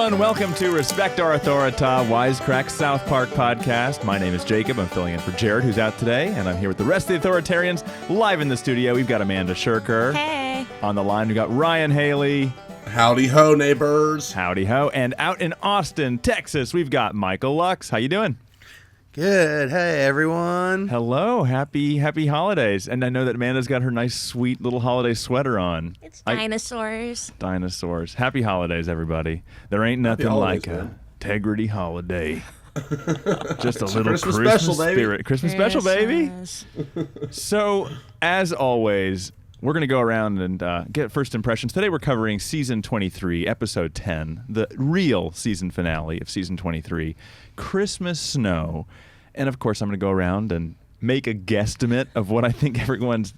everyone. Welcome to Respect Our Authoritah, Wisecrack South Park podcast. My name is Jacob. I'm filling in for Jared, who's out today, and I'm here with the rest of the authoritarians live in the studio. We've got Amanda Shurker. Hey. On the line, we've got Ryan Haley. Howdy ho, neighbors. Howdy ho. And out in Austin, Texas, we've got Michael Lux. How you doing? Good. Hey, everyone. Hello. Happy holidays. And I know that Amanda's got her nice, sweet little holiday sweater on. It's dinosaurs. Dinosaurs. Happy holidays, everybody. There ain't nothing like a integrity holiday. Just a little Christmas Christmas special, baby. spirit. Christmas special, baby. So, as always, we're going to go around and get first impressions. Today we're covering Season 23, Episode 10, the real season finale of Season 23, Christmas Snow. And, of course, I'm going to go around and make a guesstimate of what I think everyone's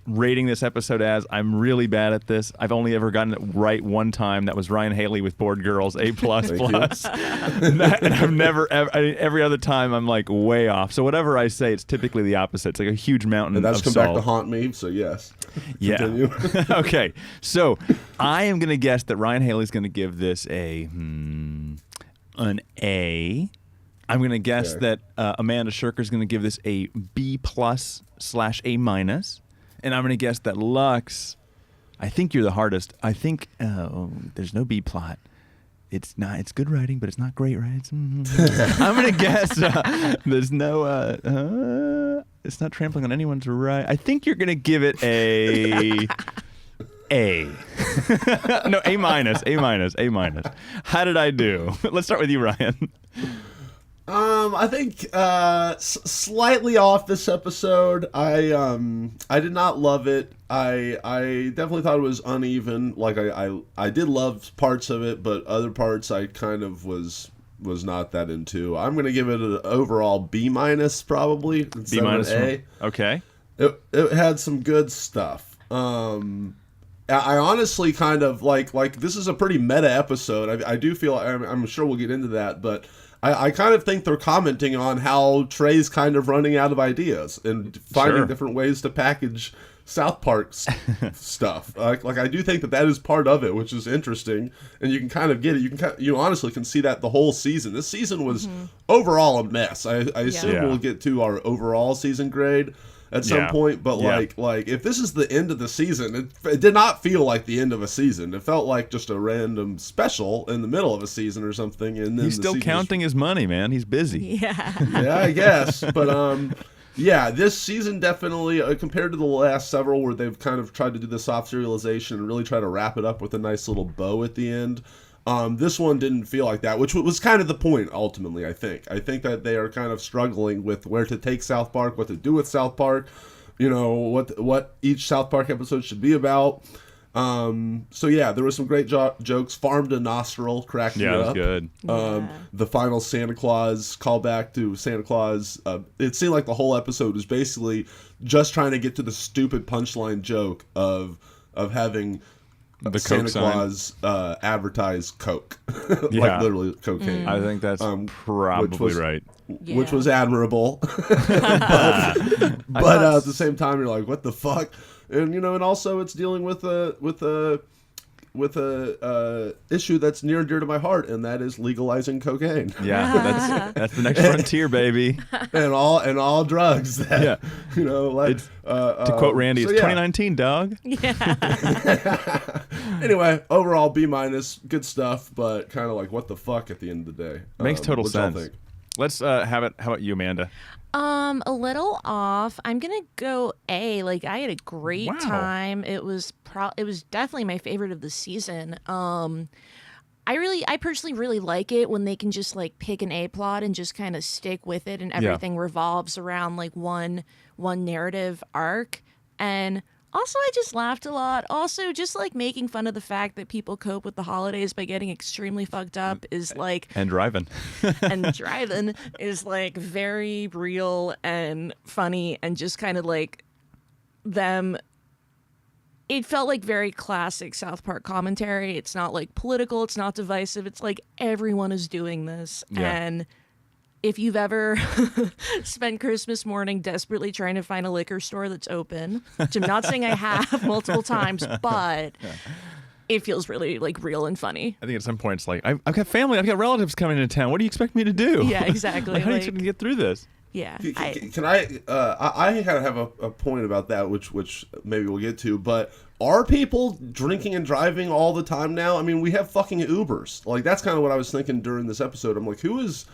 rating this episode as. I'm really bad at this. I've only ever gotten it right one time. That was Ryan Haley with Bored Girls, A++. And I've never, every other time, I'm like way off. So whatever I say, it's typically the opposite. It's like a huge mountain And that's of come salt. back to haunt me, so yes. Yeah. Continue. Okay. So I am going to guess that Ryan Haley's going to give this an A. I'm going to guess that Amanda Shurker's going to give this a B+/A-. And I'm going to guess that Lux, I think you're the hardest. I think there's no B plot. It's not. It's good writing, but it's not great, right? I'm going to guess there's no. It's not trampling on anyone's right. I think you're going to give it a no, A-. How did I do? Let's start with you, Ryan. I think slightly off this episode. I did not love it. I definitely thought it was uneven. Like I did love parts of it, but other parts I kind of was not that into. I'm gonna give it an overall B- probably. B- A. Okay. It had some good stuff. I honestly kind of like this is a pretty meta episode. I do feel I'm sure we'll get into that, but I kind of think they're commenting on how Trey's kind of running out of ideas and finding different ways to package South Park stuff. Like I do think that is part of it, which is interesting, and you can kind of get it. You honestly can see that the whole season. This season was overall a mess. I assume we'll get to our overall season grade at some point, but like if this is the end of the season, it did not feel like the end of a season. It felt like just a random special in the middle of a season or something. And then he's still counting his money, man. He's busy. Yeah. Yeah, I guess. But yeah, this season definitely compared to the last several where they've kind of tried to do the soft serialization and really try to wrap it up with a nice little bow at the end. This one didn't feel like that, which was kind of the point, ultimately, I think. I think that they are kind of struggling with where to take South Park, what to do with South Park, what each South Park episode should be about. So, yeah, there were some great jokes. Farm to Nostril cracked me up. Yeah, that was good. The final Santa Claus callback to Santa Claus. It seemed like the whole episode was basically just trying to get to the stupid punchline joke of having the Santa Coke sign. Claus advertise Coke, Yeah. like literally cocaine. I think that's probably right. Which was admirable, but at the same time, you're like, what the fuck? And and also it's dealing with a issue that's near and dear to my heart, and that is legalizing cocaine. Yeah, that's the next frontier, baby. and all drugs. That, to quote Randy, it's 2019, dog. Yeah. Anyway, overall B-, good stuff, but kind of like what the fuck at the end of the day. Makes total what y'all sense. think? Let's have it. How about you, Amanda? A little off. I'm gonna go A. Like I had a great time. It was definitely my favorite of the season. I personally really like it when they can just like pick an A plot and just kind of stick with it, and everything revolves around like one narrative arc. And also, I just laughed a lot. Also, just like making fun of the fact that people cope with the holidays by getting extremely fucked up is like And driving. and driving is like very real and funny, and just kind of like them. It felt like very classic South Park commentary. It's not like political. It's not divisive. It's like everyone is doing this. Yeah. And if you've ever spent Christmas morning desperately trying to find a liquor store that's open, which I'm not saying I have multiple times, but it feels really like real and funny. I think at some point it's like, I've got family, I've got relatives coming into town. What do you expect me to do? Yeah, exactly. Like, how do you expect me to get through this? Yeah. Can I kind of have a point about that, which maybe we'll get to, but are people drinking and driving all the time now? I mean, we have fucking Ubers. Like, that's kind of what I was thinking during this episode. I'm like, who is...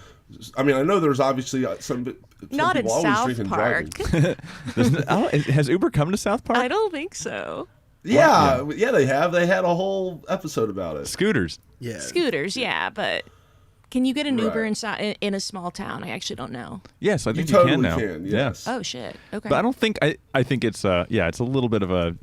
I mean, I know there's obviously some Not people in always South drinking Park. and driving. Has Uber come to South Park? I don't think so. Yeah, they have. They had a whole episode about it. Scooters. Yeah. Scooters, yeah, but can you get an Uber Right. in a small town? I actually don't know. Yes, I think You you, totally can now. can, yes. Oh shit. Okay. But I don't think I think it's it's a little bit of a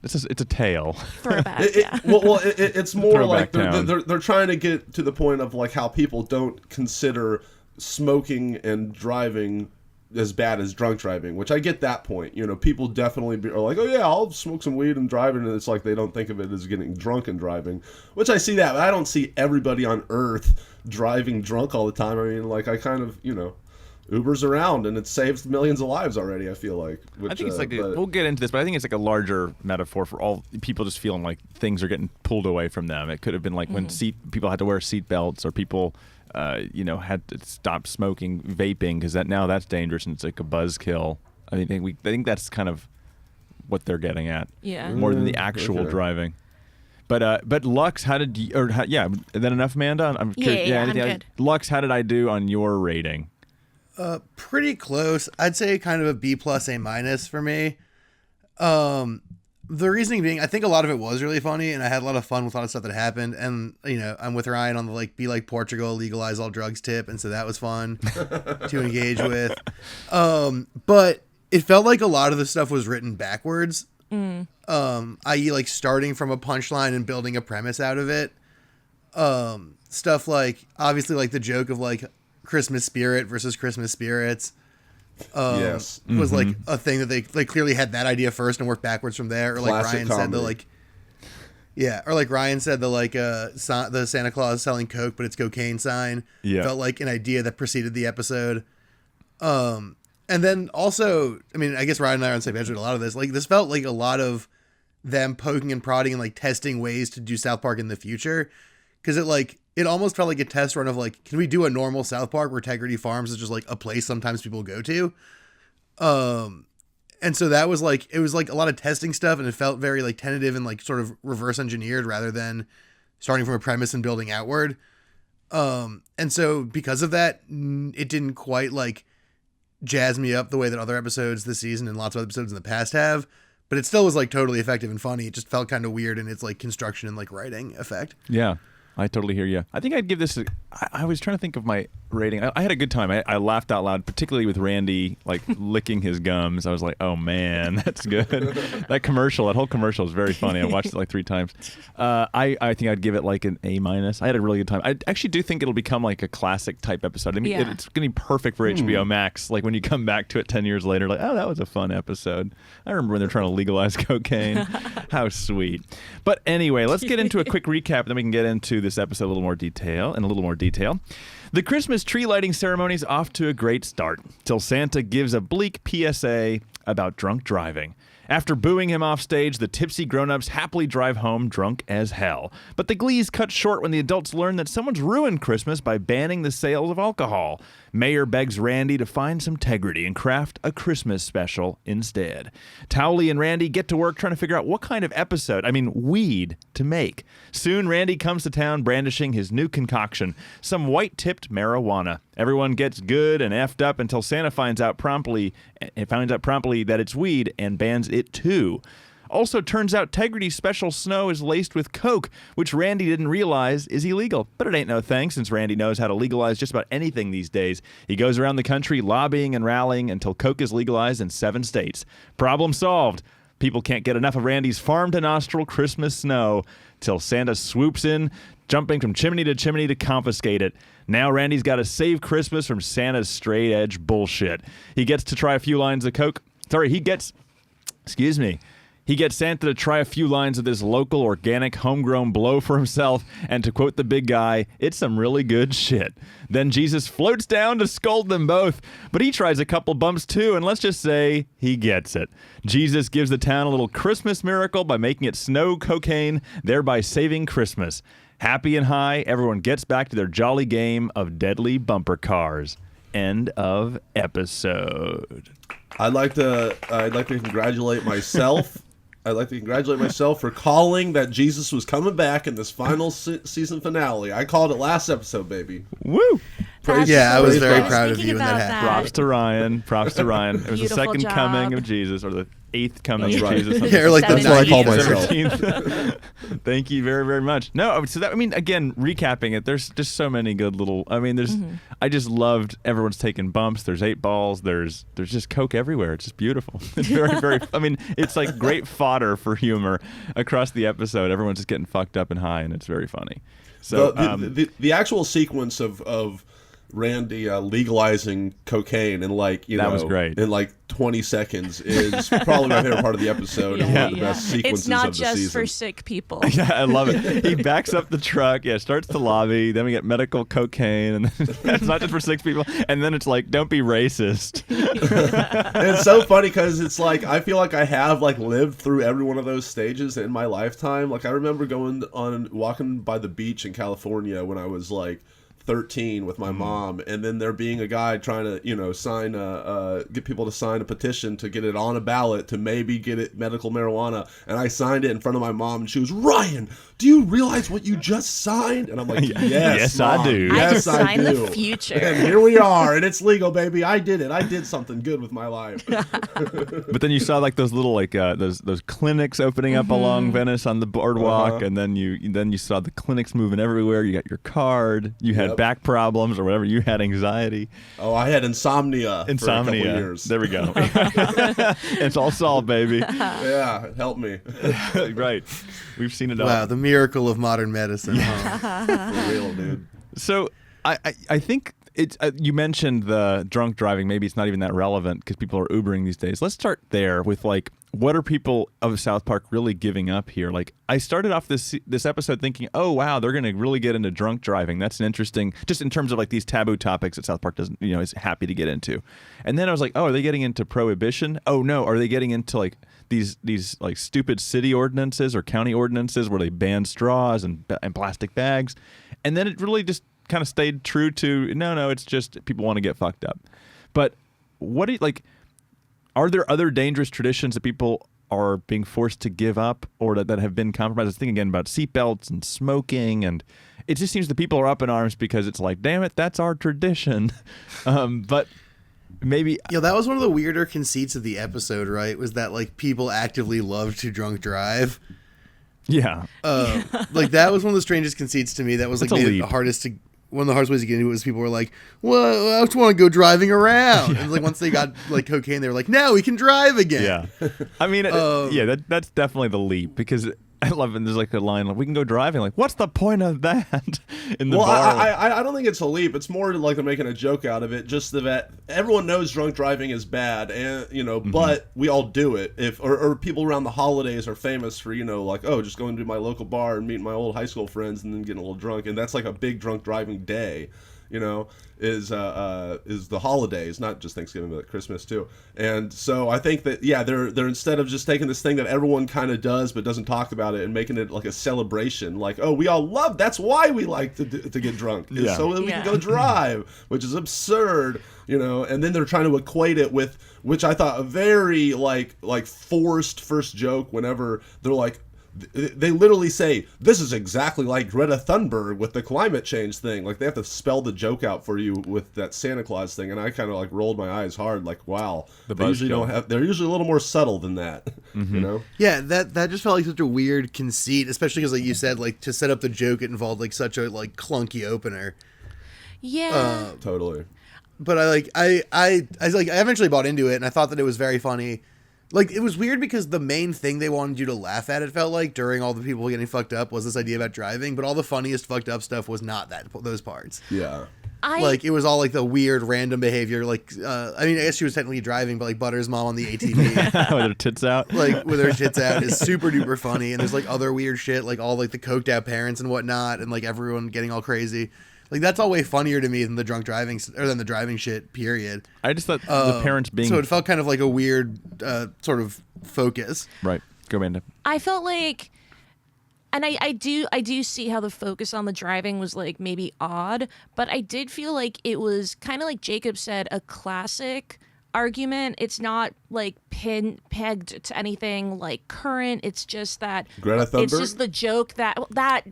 it's a tale. Throwback. Yeah. It's more Throwback like town. they're trying to get to the point of like how people don't consider smoking and driving as bad as drunk driving, which I get that point. You know, people definitely are like, oh yeah, I'll smoke some weed and drive, and it's like they don't think of it as getting drunk and driving, which I see that, but I don't see everybody on earth driving drunk all the time. I mean, like, I kind of, Uber's around, and it saves millions of lives already, I feel like. Which, I think it's like but- we'll get into this, but I think it's like a larger metaphor for all people just feeling like things are getting pulled away from them. It could have been like when people had to wear seat belts, or people had to stop smoking, vaping, because that's dangerous and it's like a buzzkill. I think that's kind of what they're getting at, Yeah. more than the actual okay. driving. But Lux, how did you? Is that enough, Amanda? I'm curious. Yeah, I'm anything good. Lux, how did I do on your rating? Pretty close. I'd say kind of a B+, A- for me. The reasoning being, I think a lot of it was really funny, and I had a lot of fun with a lot of stuff that happened. And I'm with Ryan on the be like Portugal, legalize all drugs tip, and so that was fun to engage with. But it felt like a lot of the stuff was written backwards. I.e., like starting from a punchline and building a premise out of it. Stuff like obviously like the joke of like Christmas spirit versus Christmas spirits. Yes. Was like a thing that they like clearly had that idea first and worked backwards from there. Or like Classic Ryan said comedy. the like, yeah, or like Ryan said the like the Santa Claus selling coke but it's cocaine sign. Yeah. Felt like an idea that preceded the episode. And then also, I mean, I guess Ryan and I are on the same page with a lot of this. Like this felt like a lot of them poking and prodding and like testing ways to do South Park in the future, because it almost felt like a test run of like, can we do a normal South Park where Tegrity Farms is just like a place sometimes people go to? And so that was like, it was like a lot of testing stuff, and it felt very like tentative and like sort of reverse engineered rather than starting from a premise and building outward. And so because of that, it didn't quite like jazz me up the way that other episodes this season and lots of episodes in the past have, but it still was like totally effective and funny. It just felt kind of weird in its like construction and like writing effect. Yeah, I totally hear you. I think I'd give this I was trying to think of my rating. I had a good time. I laughed out loud, particularly with Randy like licking his gums. I was like, oh man, that's good. That whole commercial is very funny. I watched it like 3 times. I think I'd give it like an A-. I had a really good time. I actually do think it'll become like a classic type episode. I mean, Yeah. it's going to be perfect for HBO Max. Like when you come back to it 10 years later, like, oh, that was a fun episode. I remember when they're trying to legalize cocaine. How sweet. But anyway, let's get into a quick recap, and then we can get into this episode in a little more detail. The Christmas tree lighting ceremony is off to a great start, till Santa gives a bleak PSA about drunk driving. After booing him off stage, the tipsy grown-ups happily drive home drunk as hell. But the glee's cut short when the adults learn that someone's ruined Christmas by banning the sales of alcohol. Mayor begs Randy to find some integrity and craft a Christmas special instead. Towley and Randy get to work trying to figure out what kind of weed to make. Soon, Randy comes to town brandishing his new concoction, some white-tipped marijuana. Everyone gets good and effed up until Santa finds out promptly that it's weed and bans it too. Also, turns out Tegrity's special snow is laced with coke, which Randy didn't realize is illegal. But it ain't no thing, since Randy knows how to legalize just about anything these days. He goes around the country lobbying and rallying until coke is legalized in 7 states. Problem solved. People can't get enough of Randy's farm-to-nostril Christmas snow till Santa swoops in, jumping from chimney to chimney to confiscate it. Now Randy's got to save Christmas from Santa's straight-edge bullshit. He gets to try a few lines of coke. He gets He gets Santa to try a few lines of this local organic homegrown blow for himself, and to quote the big guy, it's some really good shit. Then Jesus floats down to scold them both, but he tries a couple bumps too, and let's just say he gets it. Jesus gives the town a little Christmas miracle by making it snow cocaine, thereby saving Christmas. Happy and high, everyone gets back to their jolly game of deadly bumper cars. End of episode. I'd like to congratulate myself. I'd like to congratulate myself for calling that Jesus was coming back in this final season finale. I called it last episode, baby. Woo! I was very proud of you when that happened. Props to Ryan. It was the second coming of Jesus, or the 8th coming of Jesus. Yeah, like that's what I call myself. 17th. Thank you very, very much. No, so that, I mean, again, recapping it, there's just so many good little, I mean, there's, I just loved everyone's taking bumps. There's 8 balls. There's just Coke everywhere. It's just beautiful. It's very, very, I mean, it's like great fodder for humor across the episode. Everyone's just getting fucked up and high, and it's very funny. So the actual sequence of Randy legalizing cocaine in that was great. In like 20 seconds is probably my favorite part of the episode and one of the best sequences it's not of the just season. for sick people. Yeah, I love it. He backs up the truck, starts to lobby, then we get medical cocaine, and then it's not just for sick people, and then it's like, don't be racist. And it's so funny because it's like, I feel like I have like lived through every one of those stages in my lifetime. Like I remember walking by the beach in California when I was like 13 with my mom, and then there being a guy trying to sign get people to sign a petition to get it on a ballot to maybe get it medical marijuana, and I signed it in front of my mom, and she was, Ryan, do you realize what you just signed? And I'm like, yes, Mom, I do. I just I signed do. the future. And here we are, and it's legal, baby. I did it. I did something good with my life. But then you saw like those little those clinics opening up along Venice on the boardwalk, and then you saw the clinics moving everywhere. You got your card. You had back problems or whatever. You had anxiety. Oh, I had insomnia. For a couple years. There we go. It's all solved, baby. Yeah, help me. Right. We've seen it all. Wow, the miracle of modern medicine. For real, dude. So I think it's you mentioned the drunk driving. Maybe it's not even that relevant because people are Ubering these days. Let's start there with like, what are people of South Park really giving up here? Like, I started off this episode thinking, oh wow, they're going to really get into drunk driving. That's an interesting, just in terms of like these taboo topics that South Park doesn't, is happy to get into. And then I was like, oh, are they getting into prohibition? Oh no, are they getting into like these like stupid city ordinances or county ordinances where they ban straws and plastic bags? And then it really just kind of stayed true to no, it's just people want to get fucked up. But what do you like? Are there other dangerous traditions that people are being forced to give up or that have been compromised? I was thinking again about seatbelts and smoking, and it just seems that people are up in arms because it's like, damn it, that's our tradition. But maybe... that was one of the weirder conceits of the episode, right? Was that like people actively love to drunk drive. Yeah. Like that was one of the strangest conceits to me. That was like made it the hardest to... One of the hardest ways to get into it was people were like, well, I just want to go driving around. And like once they got like cocaine, they were like, now we can drive again. Yeah. I mean, that's definitely the leap because I love it. There's like a line like, we can go driving. Like, what's the point of that in the bar? I don't think it's a leap. It's more like they're making a joke out of it. Just that everyone knows drunk driving is bad, and but we all do it. Or people around the holidays are famous for like, oh, just going to my local bar and meeting my old high school friends and then getting a little drunk, and that's like a big drunk driving day. Is the holidays, not just Thanksgiving, but Christmas too. And so I think that they're instead of just taking this thing that everyone kind of does but doesn't talk about it and making it like a celebration, like, oh, we all love, that's why we like to get drunk, so that we can go drive, which is absurd, and then they're trying to equate it with, which I thought a very like forced first joke whenever they're like, they literally say, this is exactly like Greta Thunberg with the climate change thing. Like, they have to spell the joke out for you with that Santa Claus thing. And I kind of like rolled my eyes hard, like, wow. They're usually a little more subtle than that, Yeah, that just felt like such a weird conceit, especially because, like you said, like to set up the joke, it involved like such a like clunky opener. Yeah. Totally. But I eventually bought into it, and I thought that it was very funny. Like, it was weird because the main thing they wanted you to laugh at, it felt like, during all the people getting fucked up was this idea about driving, but all the funniest fucked up stuff was not those parts. Yeah. Like, it was all, like, the weird, random behavior. Like, I mean, I guess she was technically driving, but, like, Butter's mom on the ATV. With her tits out. Like, with her tits out is super duper funny. And there's, like, other weird shit, like, all, like, the coked out parents and whatnot. And, like, everyone getting all crazy. Like, that's all way funnier to me than the drunk driving, or than the driving shit, period. I just thought the parents being... So it felt kind of like a weird sort of focus. Right. Go, Amanda. I felt like... And I do see how the focus on the driving was like maybe odd, but I did feel like it was kind of like Jacob said, a classic argument. It's not like pegged to anything like current. It's just that Greta Thunberg? It's just the joke that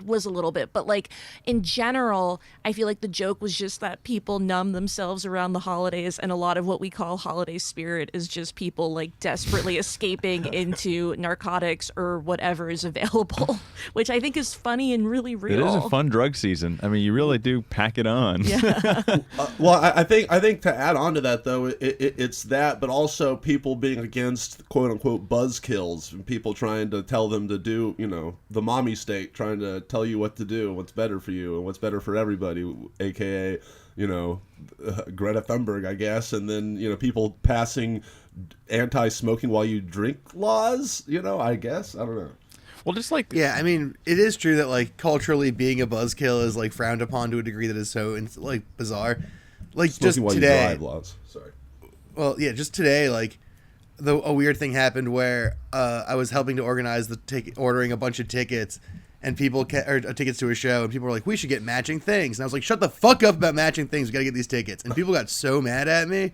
was a little bit, but like in general, I feel like the joke was just that people numb themselves around the holidays, and a lot of what we call holiday spirit is just people like desperately escaping into narcotics or whatever is available, which I think is funny and really real. It is a fun drug season. I mean, you really do pack it on. Yeah. Well, I think to add on to that though, it's that, but also people being against quote unquote buzzkills and people trying to tell them to do, the mommy state, trying to tell you what to do, what's better for you and what's better for everybody, aka, Greta Thunberg, I guess, and then people passing anti-smoking while you drink laws, I guess, I don't know. Well, just like... Yeah, I mean, it is true that, like, culturally being a buzzkill is, like, frowned upon to a degree that is so, like, bizarre. Like, Smoking just while today... you drive laws. Sorry. Well, yeah, just today, like, a weird thing happened where I was helping to organize ordering a bunch of tickets, and people tickets to a show, and people were like, "We should get matching things," and I was like, "Shut the fuck up about matching things. We gotta get these tickets." And people got so mad at me.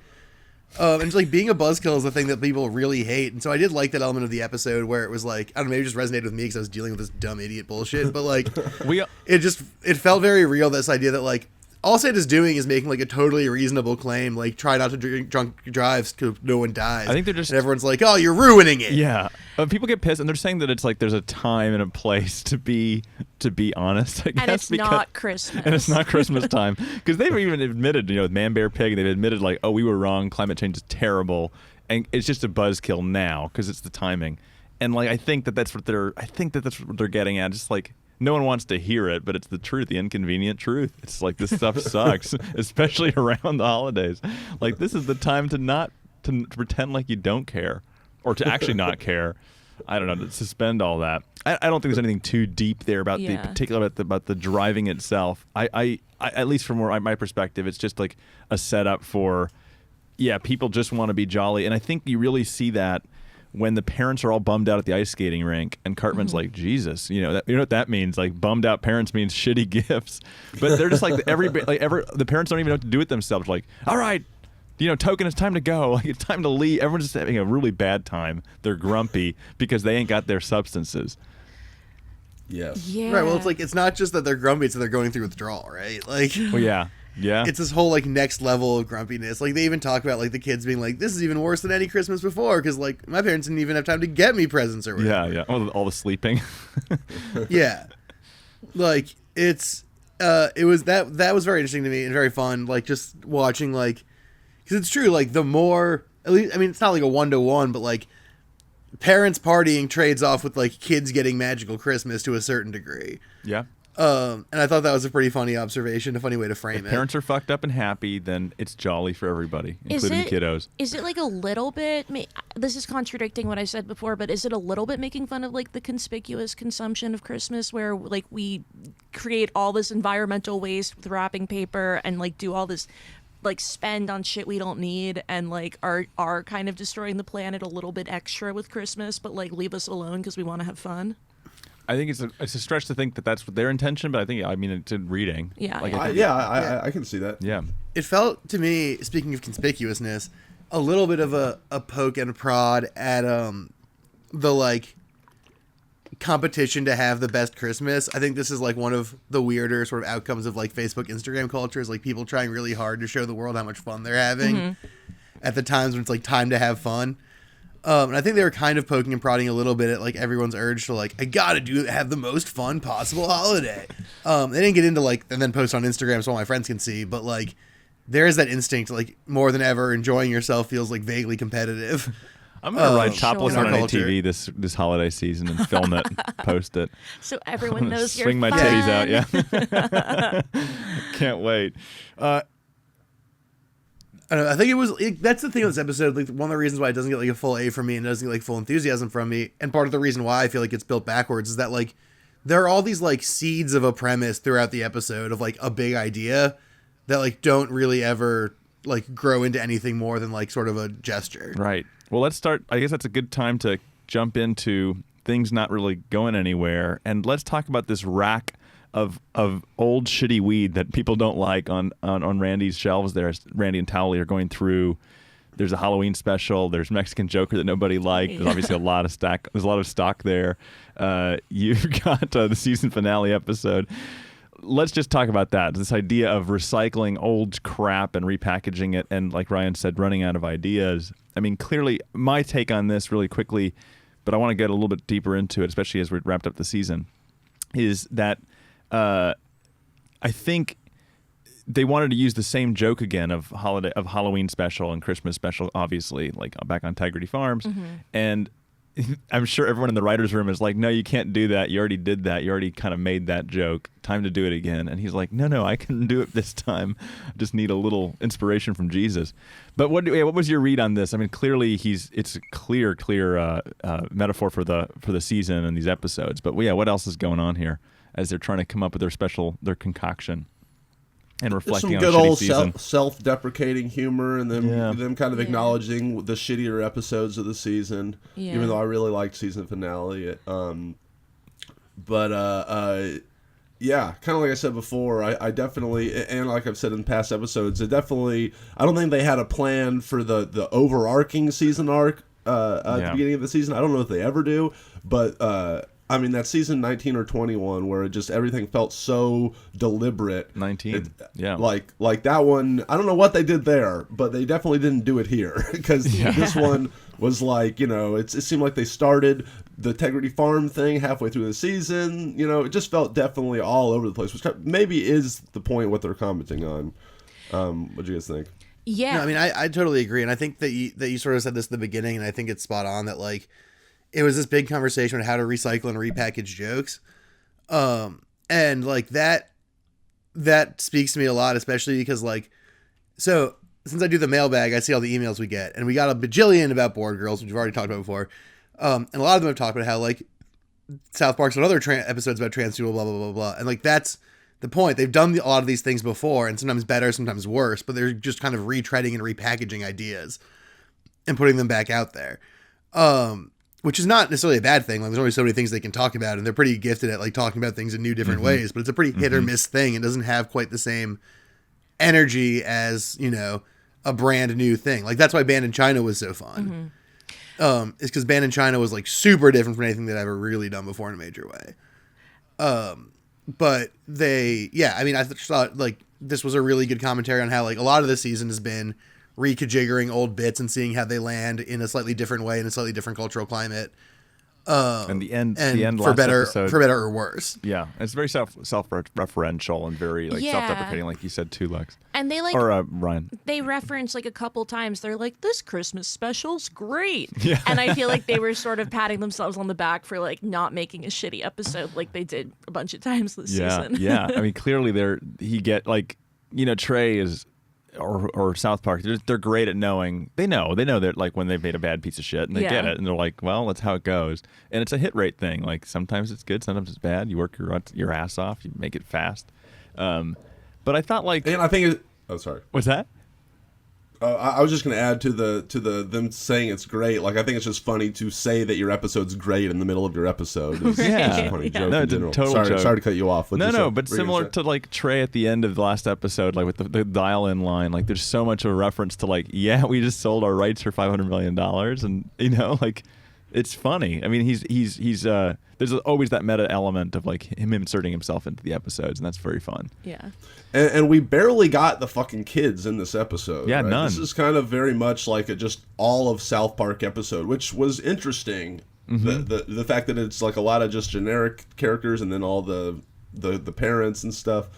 And just like being a buzzkill is a thing that people really hate, and so I did like that element of the episode where it was like, I don't know, maybe it just resonated with me because I was dealing with this dumb idiot bullshit, but like, it felt very real, this idea that like, all Sid is doing is making like a totally reasonable claim, like try not to drunk drives because no one dies. I think they're just... And everyone's like, oh, you're ruining it. Yeah. People get pissed, and they're saying that it's like there's a time and a place to be honest, I guess. And it's not Christmas. And it's not Christmas time. Because they've even admitted, Man Bear Pig, they've admitted like, oh, we were wrong, climate change is terrible, and it's just a buzzkill now because it's the timing. And like I think that's what they're getting at. Just like, no one wants to hear it, but it's the truth, the inconvenient truth. It's like, this stuff sucks, especially around the holidays. Like, this is the time to pretend like you don't care, or to actually not care. I don't know, to suspend all that. I don't think there's anything too deep there about the particular about the driving itself. I at least from my perspective, it's just like a setup for, people just want to be jolly, and I think you really see that when the parents are all bummed out at the ice skating rink, and Cartman's like, Jesus, you know what that means? Like, bummed out parents means shitty gifts. But they're just like, the parents don't even know what to do with themselves. Like, all right, Token, it's time to go. Like, it's time to leave. Everyone's just having a really bad time. They're grumpy because they ain't got their substances. Yes. Yeah. Right. Well, it's like, it's not just that they're grumpy; it's that they're going through withdrawal, right? Like, well, yeah. It's this whole like next level of grumpiness. Like, they even talk about like the kids being like, "This is even worse than any Christmas before," because like my parents didn't even have time to get me presents or whatever. Yeah. All the sleeping. Yeah. Like, it was that was very interesting to me and very fun. Like, just watching, like, because it's true. Like, the more, at least, I mean, it's not like a 1-to-1, but like, parents partying trades off with like kids getting magical Christmas to a certain degree. Yeah. And I thought that was a pretty funny observation, a funny way to frame it. Parents are fucked up and happy, then it's jolly for everybody, including the kiddos. Is it like a little bit, this is contradicting what I said before, but is it a little bit making fun of like the conspicuous consumption of Christmas, where like we create all this environmental waste with wrapping paper and like do all this like spend on shit we don't need, and like are kind of destroying the planet a little bit extra with Christmas, but like leave us alone because we want to have fun? I think it's a stretch to think that that's what their intention, but I think, it's in reading. Yeah. Like, I can see that. Yeah. It felt to me, speaking of conspicuousness, a little bit of a poke and a prod at the like competition to have the best Christmas. I think this is like one of the weirder sort of outcomes of like Facebook, Instagram culture, is like people trying really hard to show the world how much fun they're having at the times when it's like time to have fun. And I think they were kind of poking and prodding a little bit at like everyone's urge to like, I gotta have the most fun possible holiday. They didn't get into like, and then post on Instagram so all my friends can see, but like there is that instinct, like more than ever, enjoying yourself feels like vaguely competitive. I'm gonna ride topless Sure. on an Culture. ATV this holiday season and film it, post it. So everyone knows you're Swing my fun. titties out. Yeah, can't wait. I don't know. I think that's the thing with this episode. Like one of the reasons why it doesn't get like a full A from me and doesn't get like full enthusiasm from me, and part of the reason why I feel like it's built backwards is that like there are all these like seeds of a premise throughout the episode of like a big idea that like don't really ever like grow into anything more than like sort of a gesture. Right. Well, let's start. I guess that's a good time to jump into things not really going anywhere, and let's talk about this rack of old shitty weed that people don't like on Randy's shelves there. As Randy and Towley are going through. There's a Halloween special. There's Mexican Joker that nobody liked. There's obviously a lot of stock. There's a lot of stock there. You've got the season finale episode. Let's just talk about that. This idea of recycling old crap and repackaging it, and like Ryan said, running out of ideas. I mean, clearly, my take on this really quickly, but I want to get a little bit deeper into it, especially as we wrapped up the season, is that I think they wanted to use the same joke again of Halloween special and Christmas special, obviously, like back on Integrity Farms, and I'm sure everyone in the writer's room is like, no, you can't do that. You already did that. You already kind of made that joke. Time to do it again. And he's like, no, I can do it this time. I just need a little inspiration from Jesus. But what was your read on this? I mean, clearly it's a clear metaphor for the season and these episodes. But yeah, what else is going on here as they're trying to come up with their concoction? And reflecting some on good a shitty old season. self-deprecating humor, and them kind of acknowledging the shittier episodes of the season. Yeah. Even though I really liked season finale, yeah, kind of like I said before, I definitely, and like I've said in past episodes, I don't think they had a plan for the overarching season arc at the beginning of the season. I don't know if they ever do, but. I mean, that season 19 or 21 where it just everything felt so deliberate. 19, yeah. Like that one, I don't know what they did there, but they definitely didn't do it here. Because this one was like, it seemed like they started the Integrity Farm thing halfway through the season. It just felt definitely all over the place, which maybe is the point what they're commenting on. What do you guys think? Yeah. No, I mean, I totally agree. And I think that you sort of said this at the beginning, and I think it's spot on that, like, it was this big conversation on how to recycle and repackage jokes. And like that speaks to me a lot, especially because like, so since I do the mailbag, I see all the emails we get, and we got a bajillion about board girls, which we've already talked about before. And a lot of them have talked about how like South Park's and other episodes about trans people, blah, blah, blah, blah. And like, that's the point. They've done a lot of these things before, and sometimes better, sometimes worse, but they're just kind of retreading and repackaging ideas and putting them back out there. Which is not necessarily a bad thing. Like, there's only so many things they can talk about, and they're pretty gifted at like talking about things in new different ways, but it's a pretty hit or miss thing. It doesn't have quite the same energy as, a brand new thing. Like, that's why Banned in China was so fun. It's because Banned in China was like super different from anything that I've ever really done before in a major way. But I thought like this was a really good commentary on how like a lot of this season has been reconfiguring old bits and seeing how they land in a slightly different way in a slightly different cultural climate. And the end for last better episode, for better or worse. Yeah, it's very self-referential and very like self-deprecating, like you said too, Lex. And they Ryan. They reference like a couple times. They're like, "This Christmas special's great," and I feel like they were sort of patting themselves on the back for like not making a shitty episode like they did a bunch of times this season. Yeah. I mean, clearly Trey is. Or South Park, they're great at knowing. They know that like when they've made a bad piece of shit, and they get it, and they're like, well, that's how it goes. And it's a hit rate thing. Like sometimes it's good, sometimes it's bad. You work your ass off, you make it fast. But I thought like, and I think sorry. What's that? I was just going to add to the them saying it's great. Like, I think it's just funny to say that your episode's great in the middle of your episode. It's a funny joke in general. Sorry to cut you off. But similar to like Trey at the end of the last episode, like with the dial-in line, like there's so much of a reference to like, we just sold our rights for $500 million, and like it's funny. I mean, he's there's always that meta element of like him inserting himself into the episodes, and that's very fun. Yeah. And we barely got the fucking kids in this episode. Yeah, right? none. This is kind of very much like a just all of South Park episode, which was interesting. The fact that it's like a lot of just generic characters and then all the parents and stuff.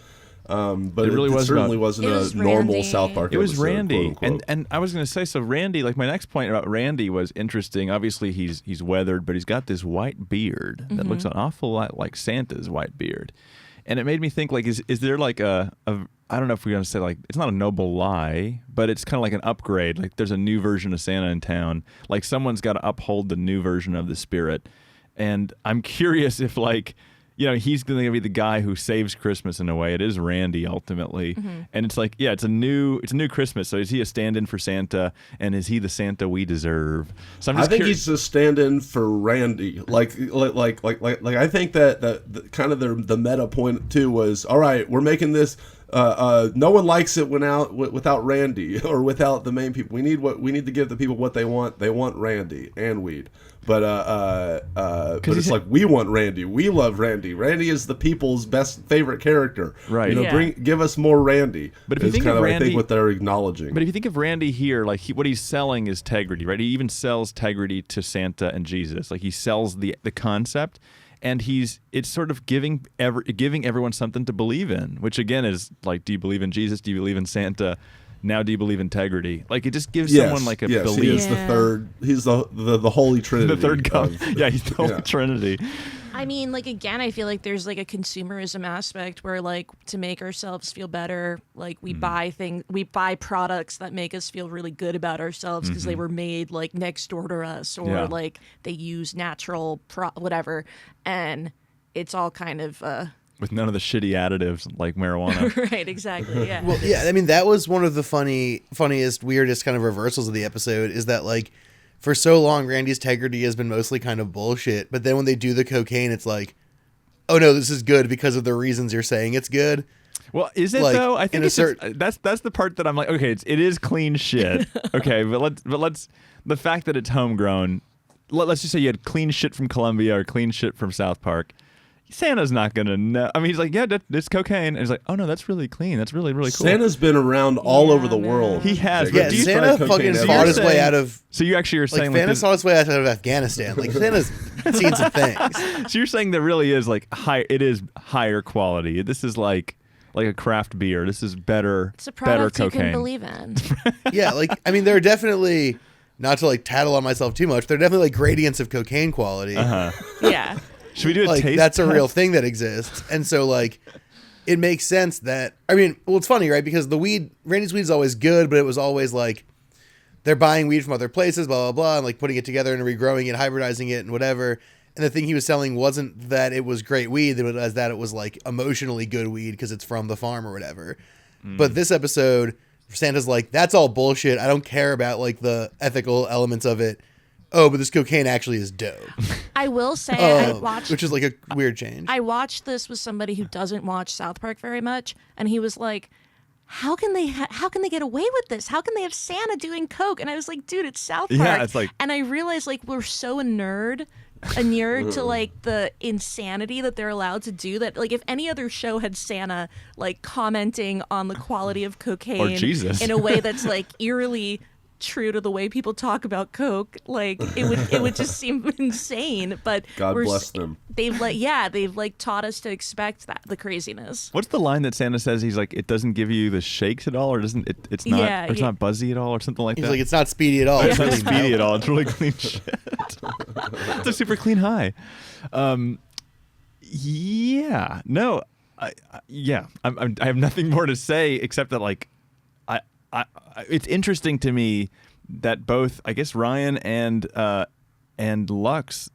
But It really was certainly about- wasn't It a was normal Randy. South Park It was episode, Randy, quote, unquote. and I was going to say, so Randy, like my next point about Randy was interesting. Obviously, he's weathered, but he's got this white beard that looks an awful lot like Santa's white beard, and it made me think, like, is there like a I don't know if we're going to say, like, it's not a noble lie, but it's kind of like an upgrade. Like, there's a new version of Santa in town. Like, someone's got to uphold the new version of the spirit, and I'm curious if, like, you know, he's going to be the guy who saves Christmas in a way. It is Randy ultimately, and it's like, yeah, it's a new Christmas. So is he a stand-in for Santa, and is he the Santa we deserve? So I'm I just think curious. he's a stand-in for Randy. Like I think that the kind of the meta point too was, all right, we're making this. No one likes it without Randy or without the main people. We need to give the people what they want. They want Randy and weed. But it's like, we want Randy. We love Randy. Randy is the people's favorite character. Right. You know, Yeah. give us more Randy. But if you is think kind of I Randy- think what they're acknowledging. But if you think of Randy here, like what he's selling is tegrity, right? He even sells tegrity to Santa and Jesus. Like he sells the concept, and it's sort of giving everyone something to believe in, which again is like, do you believe in Jesus? Do you believe in Santa? Now, do you believe in integrity? Like, it just gives someone like a yes, belief. he is the Yeah. third. He's the Holy Trinity. The third God. of- Yeah, he's the Holy yeah. Trinity. I mean, like, again, I feel like there's like a consumerism aspect where, like, to make ourselves feel better, like we buy products that make us feel really good about ourselves because they were made like next door to us, or Yeah. like they use natural whatever, and it's all kind of With none of the shitty additives like marijuana. right, exactly, yeah. Well, yeah, I mean, that was one of the funniest, weirdest kind of reversals of the episode, is that, like, for so long, Randy's integrity has been mostly kind of bullshit, but then when they do the cocaine, it's like, oh no, this is good because of the reasons you're saying it's good. Well, is it Like, though? I in think a it's certain- that's the part that I'm like, okay, it is clean shit. Okay, but let's the fact that it's homegrown. Let's just say you had clean shit from Colombia or clean shit from South Park. Santa's not gonna know. I mean, he's like, yeah, it's cocaine. And he's like, oh no, that's really clean. That's really, really cool. Santa's been around all Yeah, over the man. world. He has, Jake. but Yeah, do you Santa tried cocaine fucking ever? fought his You're way saying- out of, So you actually are like, saying Santa like fought his way out of Afghanistan. Like, Santa's seen some things. so you're saying there really is like it is higher quality. This is like a craft beer. This is better. It's a better product you cocaine. can believe in. Yeah, like, I mean, there are definitely, not to like tattle on myself too much, there are definitely like gradients of cocaine quality. Yeah. Should we do a Like, taste? that's a real test? thing that exists. And so, like, it makes sense that, I mean, well, it's funny, right? Because Randy's weed is always good, but it was always like, they're buying weed from other places, blah, blah, blah, and like putting it together and regrowing it, hybridizing it and whatever. And the thing he was selling wasn't that it was great weed, it was that it was like emotionally good weed because it's from the farm or whatever. But this episode, Santa's like, that's all bullshit. I don't care about like the ethical elements of it. Oh, but this cocaine actually is dope. I will say I watched Which is like a weird change. I watched this with somebody who doesn't watch South Park very much, and he was like, how can they get away with this? How can they have Santa doing coke? And I was like, dude, it's South Park. Yeah, it's like- and I realized like we're so inured to like the insanity that they're allowed to do, that like if any other show had Santa like commenting on the quality of cocaine Jesus. in a way that's like eerily true to the way people talk about coke, like it would just seem insane. But God bless them. They've taught us to expect the craziness. What's the line that Santa says? He's like, it doesn't give you the shakes at all, or doesn't it? It's not. Yeah, or it's yeah. not buzzy at all, or something like He's that. like, it's not speedy at all. It's not really speedy mild. at all. It's really clean shit. It's a super clean high. Yeah. No. I have nothing more to say except that like, it's interesting to me that both, I guess, Ryan and Lux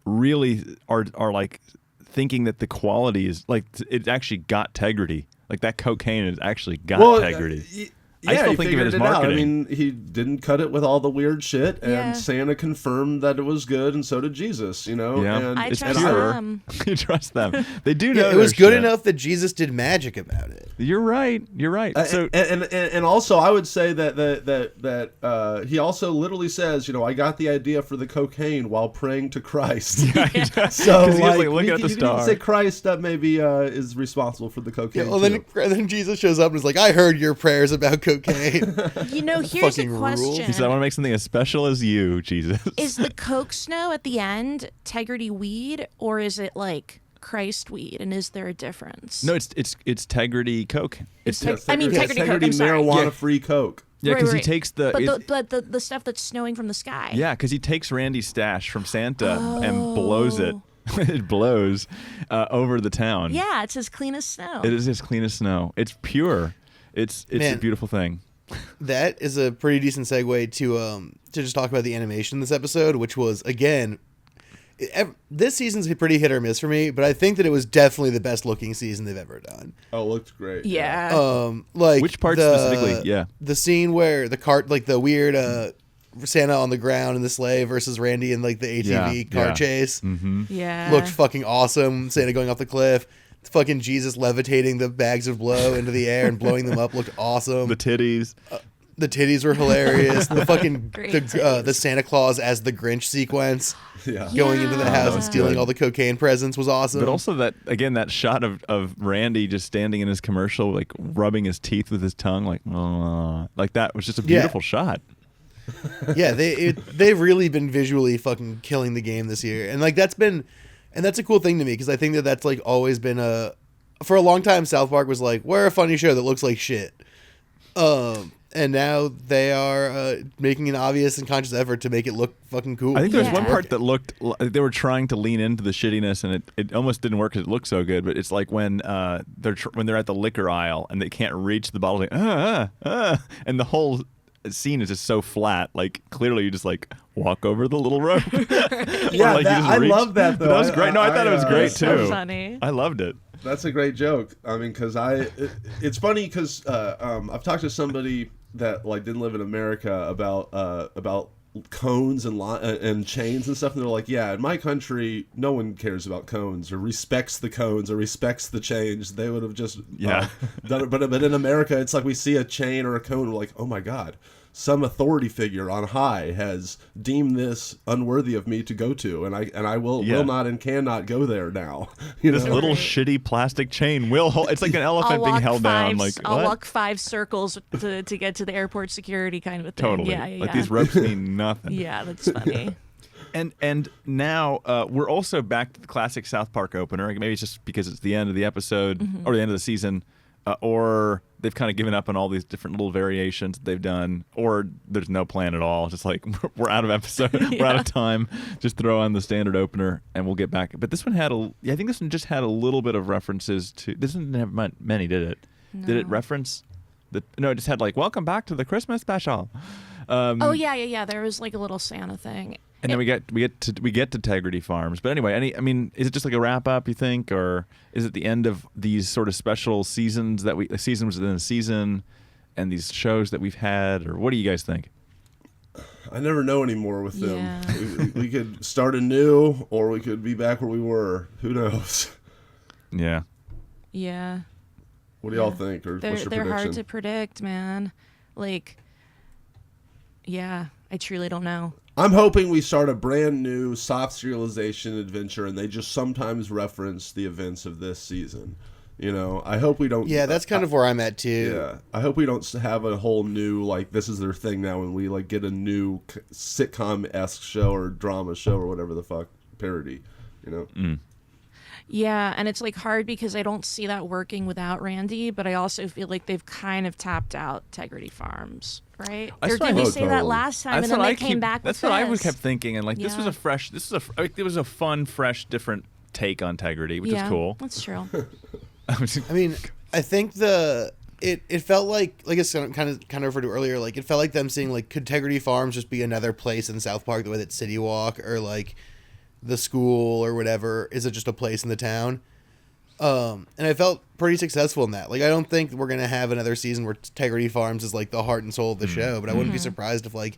really are like thinking that the quality is like it actually got tegrity. Like that cocaine has actually got tegrity. I still he think of it figured as out. marketing. I mean, he didn't cut it with all the weird shit, and Yeah. Santa confirmed that it was good, and so did Jesus. You know, Yeah. and I It's trust pure. them. You trust them. They do know Yeah, it was their good shit. enough that Jesus did magic about it. You're right. You're right. So and also, I would say that he also literally says, you know, I got the idea for the cocaine while praying to Christ. So, 'Cause he was, like, looking at the you can star. say Christ that maybe is responsible for the cocaine. Yeah, well, too. then Jesus shows up and is like, I heard your prayers about cocaine. You know, here's a fucking rule. question. he said, I want to make something as special as you, Jesus. Is the Coke Snow at the end Tegrity weed, or is it like Christ weed, and is there a difference? No, it's Tegrity Coke. Tegrity Coke. I'm sorry. Marijuana-free Coke. Yeah, because Right. he takes But the stuff that's snowing from the sky. Yeah, because he takes Randy's stash from Santa and blows it. It blows over the town. Yeah, it's as clean as snow. It is as clean as snow. It's pure. It's a beautiful thing. That is a pretty decent segue to just talk about the animation in this episode, which was, again, this season's pretty hit or miss for me, but I think that it was definitely the best looking season they've ever done. Oh, it looked great. Yeah. Like which part specifically? Yeah. The scene where the cart, like the weird Santa on the ground in the sleigh versus Randy in like the ATV car chase. Mm-hmm. Yeah. Looked fucking awesome. Santa going off the cliff. Fucking Jesus levitating the bags of blow into the air and blowing them up looked awesome. The titties. The titties were hilarious. The fucking Great the Santa Claus as the Grinch sequence going into the Yeah. house and stealing all the cocaine presents was awesome. But also that shot of Randy just standing in his commercial, like rubbing his teeth with his tongue, like that was just a beautiful shot. Yeah, they've really been visually fucking killing the game this year, and like that's a cool thing to me because I think that's like always been for a long time South Park was like, we're a funny show that looks like shit, and now they are making an obvious and conscious effort to make it look fucking cool. I think there was one part that looked like they were trying to lean into the shittiness, and it almost didn't work because it looked so good. But it's like when they're at the liquor aisle and they can't reach the bottle, like and the whole scene is just so flat. Like clearly, you just like walk over the little rope. Yeah, like I love that though. That was great. No, I thought it was great too. So funny. I loved it. That's a great joke. I mean, because it's funny because I've talked to somebody that like didn't live in America about cones and chains and stuff, and they're like, yeah, in my country, no one cares about cones or respects the cones or respects the chains. They would have just done it. But in America, it's like we see a chain or a cone, we're like, oh my god, some authority figure on high has deemed this unworthy of me to go to, and I will not and cannot go there now. This little shitty plastic chain will hold. It's like an elephant being held down. Like I'll walk 5 circles to get to the airport security kind of a thing. Totally. Yeah. Like these ropes mean nothing. Yeah, that's funny. And now we're also back to the classic South Park opener. Maybe it's just because it's the end of the episode or the end of the season, or they've kind of given up on all these different little variations that they've done, or there's no plan at all. Just like we're out of episode, we're out of time. Just throw on the standard opener and we'll get back. But this one had I think this one just had a little bit of references to. This one didn't have many, did it? No. Did it reference? No, it just had like "Welcome back to the Christmas special." Oh yeah. There was like a little Santa thing. And then we get to Tegrity Farms. But anyway, is it just like a wrap up, you think, or is it the end of these sort of special seasons seasons within a season, and these shows that we've had, or what do you guys think? I never know anymore with them. Yeah. We could start anew, or we could be back where we were. Who knows? Yeah. Yeah. What do y'all think, or what's your They're prediction? hard to predict, man. Like, yeah, I truly don't know. I'm hoping we start a brand new soft serialization adventure, and they just sometimes reference the events of this season. I hope we don't. Yeah, that's kind of where I'm at too. Yeah, I hope we don't have a whole new like this is their thing now, and we like get a new sitcom-esque show or drama show or whatever the fuck parody. Yeah, and it's like hard because I don't see that working without Randy, but I also feel like they've kind of tapped out Tegrity Farms, right? Or did we say that last time, and then they came back with That's what I this? kept thinking, and like this was it was a fun, fresh, different take on Tegrity, which is cool. That's true. I mean, I think it felt like it's kind of referred to earlier, like it felt like them saying like, could Tegrity Farms just be another place in South Park the way that City Walk or like the school or whatever, is it just a place in the town? And I felt pretty successful in that. Like, I don't think we're gonna have another season where Tegrity Farms is like the heart and soul of the show, but I wouldn't be surprised if like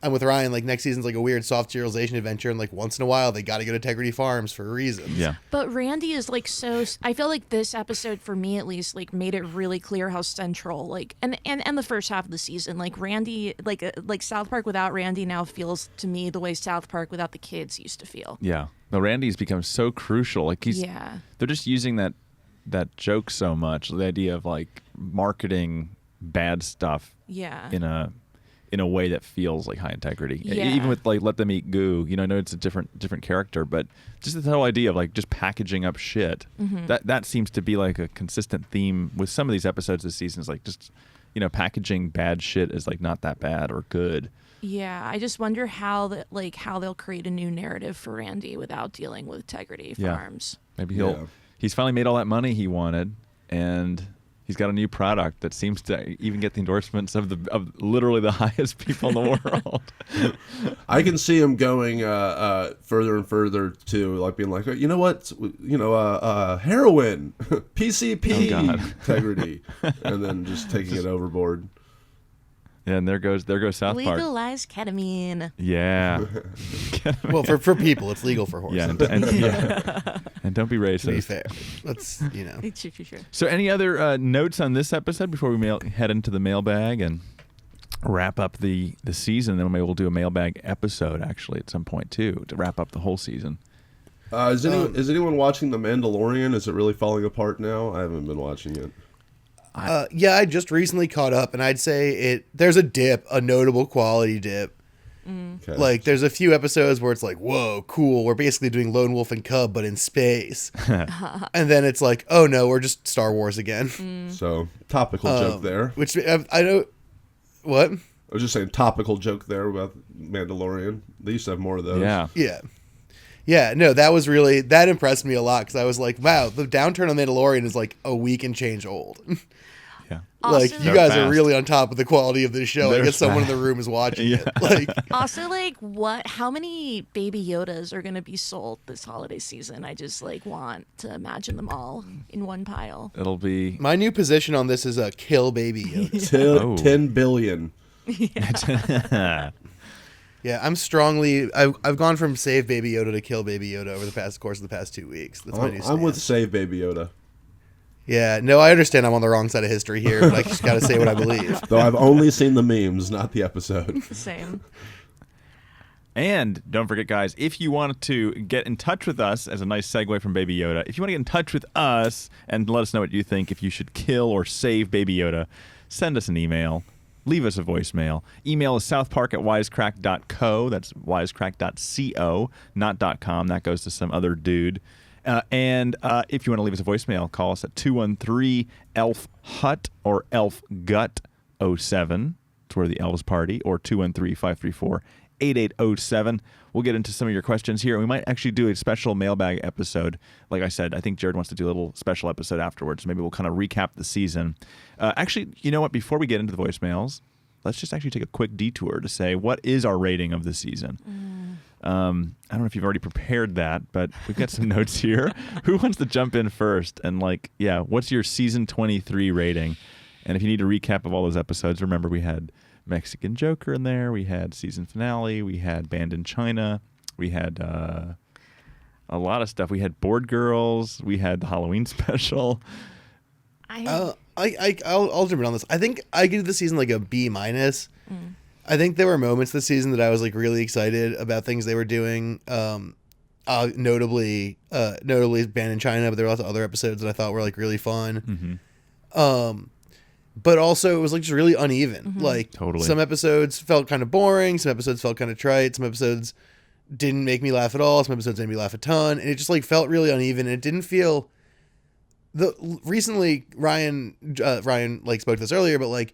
I'm with Ryan, like next season's like a weird soft serialization adventure, and like once in a while they got to go to Tegrity Farms for reasons. Yeah. But Randy is like so. I feel like this episode, for me at least, like made it really clear how central, like, and the first half of the season, like Randy, like South Park without Randy now feels to me the way South Park without the kids used to feel. Yeah. No, Randy's become so crucial. Like they're just using that joke so much. The idea of like marketing bad stuff. Yeah. in a way that feels like high integrity. Yeah. Even with like Let Them Eat Goo, I know it's a different character, but just the whole idea of like just packaging up shit, that seems to be like a consistent theme with some of these episodes this season. Is like just packaging bad shit is like not that bad or good. Yeah, I just wonder how they'll create a new narrative for Randy without dealing with Integrity Farms. Maybe he's finally made all that money he wanted, and he's got a new product that seems to even get the endorsements of literally the highest people in the world. I can see him going further and further to like being like, you know what, heroin, PCP, integrity, and then just taking it overboard. Yeah, and there goes South Park. Legalize ketamine. Yeah. Well, for people, it's legal for horses. Yeah, and don't be racist. To be fair, let's Sure. So, any other notes on this episode before we head into the mailbag and wrap up the season? Then maybe we'll do a mailbag episode actually at some point too to wrap up the whole season. Is anyone watching The Mandalorian? Is it really falling apart now? I haven't been watching it. Yeah, I just recently caught up, and I'd say there's a notable quality dip. Okay. Like, there's a few episodes where it's like, whoa, cool, we're basically doing Lone Wolf and Cub, but in space. And then it's like, oh no, we're just Star Wars again. So, topical joke there. Which, I know, what? I was just saying, topical joke there about Mandalorian. They used to have more of those. Yeah. Yeah, no, that impressed me a lot, because I was like, wow, the downturn on Mandalorian is like a week and change old. Yeah. Like, Also, you guys fast. are really on top of the quality of this show. I They're guess someone in fast. the room is watching Yeah. it. Like, Also, how many Baby Yodas are going to be sold this holiday season? I just want to imagine them all in one pile. It'll be my new position on this is kill Baby Yoda. 10 billion. Yeah, I've gone from save Baby Yoda to kill Baby Yoda over the course of the past 2 weeks. That's my new I'm with stance. Save Baby Yoda. Yeah, no, I understand I'm on the wrong side of history here, but I just got to say what I believe. Though I've only seen the memes, not the episode. Same. And don't forget, guys, if you want to get in touch with us, as a nice segue from Baby Yoda, if you want to get in touch with us and let us know what you think, if you should kill or save Baby Yoda, send us an email. Leave us a voicemail. Email is southpark@wisecrack.co. That's wisecrack.co, not .com. That goes to some other dude. And if you want to leave us a voicemail, call us at 213-ELF-HUT or ELF-GUT-07. It's where the elves party, or 213-534-8807. We'll get into some of your questions here. We might actually do a special mailbag episode. Like I said, I think Jared wants to do a little special episode afterwards. Maybe we'll kind of recap the season. Actually, you know what? Before we get into the voicemails, let's just actually take a quick detour to say, what is our rating of the season? I don't know if you've already prepared that, but we've got some notes here. Who wants to jump in first? And what's your season 23 rating? And if you need a recap of all those episodes, remember we had Mexican Joker in there, we had season finale, we had Banned in China, we had a lot of stuff. We had Board Girls, we had the Halloween special. I'll jump in on this. I think I give the season a B-. I think there were moments this season that I was really excited about things they were doing. Notably Banned in China, but there were lots of other episodes that I thought were really fun. Mm-hmm. But also it was just really uneven. Totally. Some episodes felt kind of boring, some episodes felt kind of trite, some episodes didn't make me laugh at all, some episodes made me laugh a ton, and it just felt really uneven. And it didn't feel recently Ryan spoke to this earlier, but